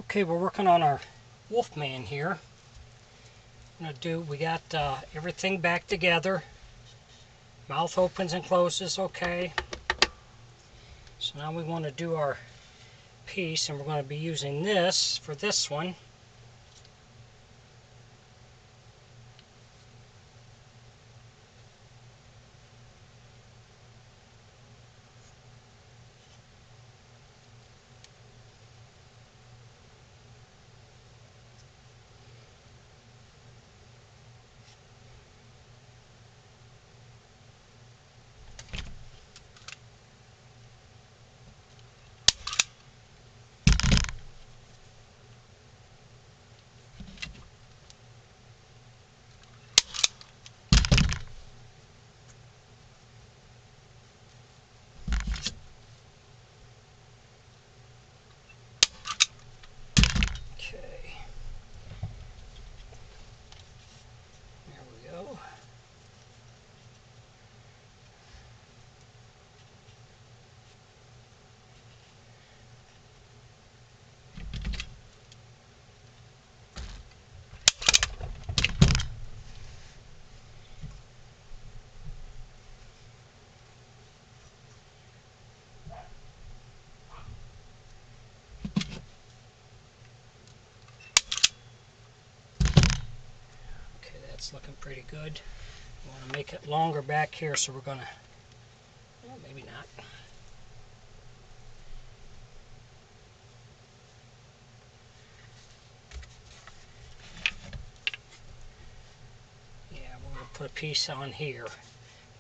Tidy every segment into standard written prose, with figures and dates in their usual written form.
Okay, we're working on our Wolfman here. We got everything back together. Mouth opens and closes okay. So now we want to do our piece, and we're going to be using this for this one. Okay, there we go. Okay, that's looking pretty good. We want to make it longer back here, so we're going to, well, maybe not. Yeah, we're going to put a piece on here.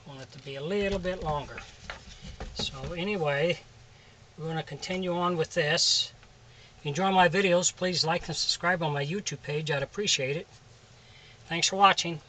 We want it to be a little bit longer. So anyway, we're going to continue on with this. If you enjoy my videos, please like and subscribe on my YouTube page. I'd appreciate it. Thanks for watching.